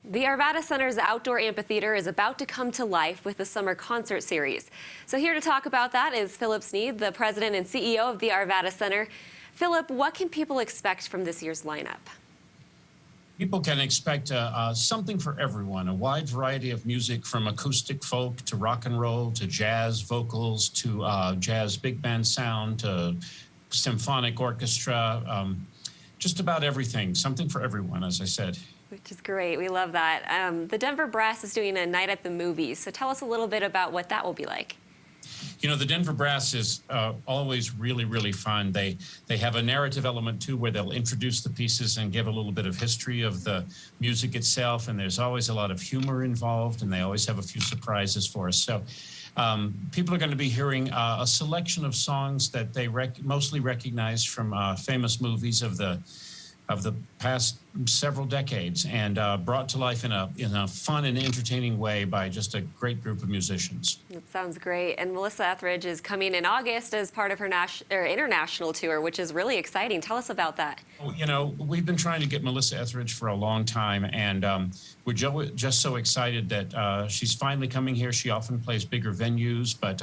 The Arvada Center's outdoor amphitheater is about to come to life with the summer concert series. So here to talk about that is Philip Sneed, the president and CEO of the Arvada Center. Philip, what can people expect from this year's lineup? People can expect something for everyone, a wide variety of music from acoustic folk to rock and roll to jazz vocals to jazz big band sound to symphonic orchestra, just about everything, something for everyone, as I said. Which is great. We love that. The Denver Brass is doing a night at the movies. So tell us a little bit about what that will be like. You know, the Denver Brass is always really, really fun. They have a narrative element, too, where they'll introduce the pieces and give a little bit of history of the music itself. And there's always a lot of humor involved, and they always have a few surprises for us. So people are going to be hearing a selection of songs that they mostly recognize from famous movies of the past several decades, and brought to life in a fun and entertaining way by just a great group of musicians. That sounds great. And Melissa Ethridge is coming in August as part of her international tour, which is really exciting. Tell us about that. You know, we've been trying to get Melissa Ethridge for a long time, and we're just so excited that she's finally coming here. She often plays bigger venues, but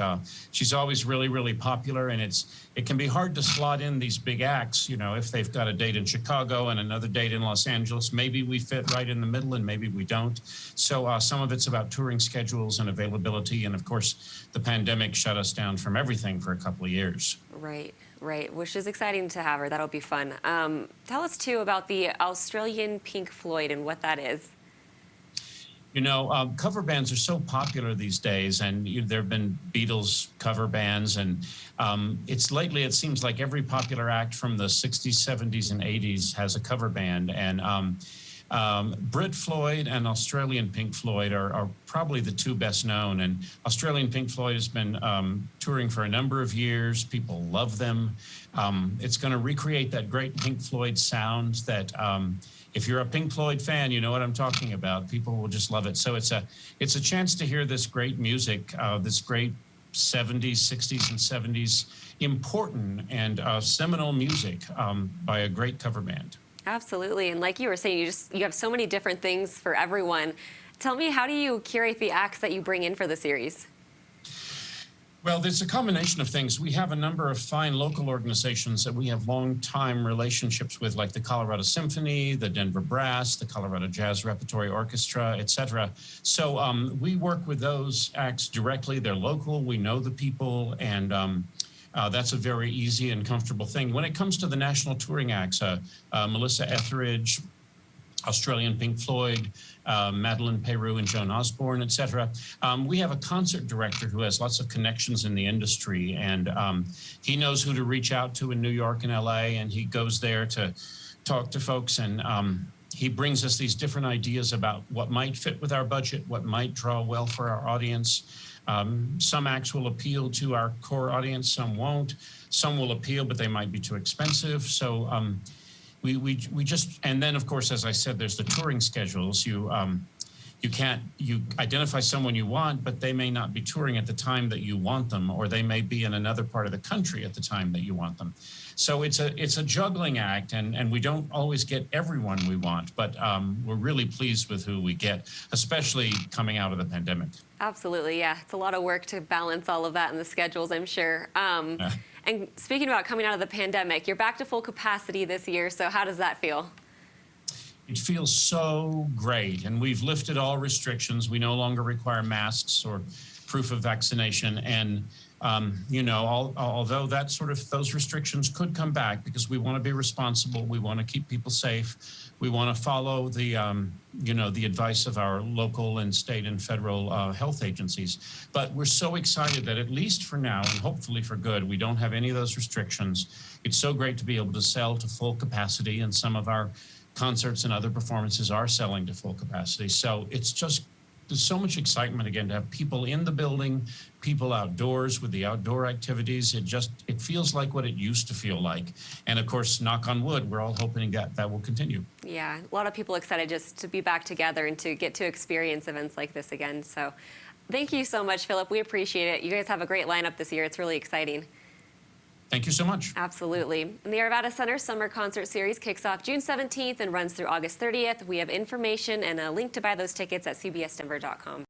she's always really, really popular, and it can be hard to slot in these big acts, you know, if they've got a date in Chicago and another date in Los Angeles. Maybe we fit right in the middle and maybe we don't. So some of it's about touring schedules and availability. And of course, the pandemic shut us down from everything for a couple of years. Right, which is exciting to have her. That'll be fun. Tell us, too, about the Australian Pink Floyd and what that is. You know, cover bands are so popular these days, and there have been Beatles cover bands, and lately it seems like every popular act from the 60s, 70s, and 80s has a cover band. And Brit Floyd and Australian Pink Floyd are probably the two best known. And Australian Pink Floyd has been touring for a number of years. People love them. It's going to recreate that great Pink Floyd sound that if you're a Pink Floyd fan, you know what I'm talking about. People will just love it. So it's a chance to hear this great music, this great 70s, 60s, and 70s important and seminal music by a great cover band. Absolutely. And like you were saying, you have so many different things for everyone. Tell me, how do you curate the acts that you bring in for the series? Well, there's a combination of things. We have a number of fine local organizations that we have long-time relationships with, like the Colorado Symphony, the Denver Brass, the Colorado Jazz Repertory Orchestra, etc. So we work with those acts directly. They're local. We know the people, and that's a very easy and comfortable thing. When it comes to the national touring acts, Melissa Ethridge, Australian Pink Floyd, Madeleine Peyroux and Joan Osborne, etc. We have a concert director who has lots of connections in the industry, and he knows who to reach out to in New York and LA, and he goes there to talk to folks, and he brings us these different ideas about what might fit with our budget, what might draw well for our audience. Some acts will appeal to our core audience, some won't. Some will appeal, but they might be too expensive. So we just, and then of course, as I said, there's the touring schedules. You identify someone you want, but they may not be touring at the time that you want them, or they may be in another part of the country at the time that you want them. So it's a juggling act, and we don't always get everyone we want, but we're really pleased with who we get, especially coming out of the pandemic. Absolutely, yeah. It's a lot of work to balance all of that in the schedules, I'm sure. And speaking about coming out of the pandemic, you're back to full capacity this year, so how does that feel? It feels so great, and we've lifted all restrictions. We no longer require masks or proof of vaccination, and you know, although those restrictions could come back, because we want to be responsible, we want to keep people safe, we want to follow the the advice of our local and state and federal health agencies. But we're so excited that at least for now, and hopefully for good, we don't have any of those restrictions. It's so great to be able to sell to full capacity, and some of our concerts and other performances are selling to full capacity. So there's so much excitement again to have people in the building, people outdoors with the outdoor activities. It feels like what it used to feel like. And of course, knock on wood, we're all hoping that will continue. Yeah, a lot of people excited just to be back together and to get to experience events like this again. So thank you so much, Philip. We appreciate it. You guys have a great lineup this year. It's really exciting. Thank you so much. Absolutely. And the Arvada Center Summer Concert Series kicks off June 17th and runs through August 30th. We have information and a link to buy those tickets at cbsdenver.com.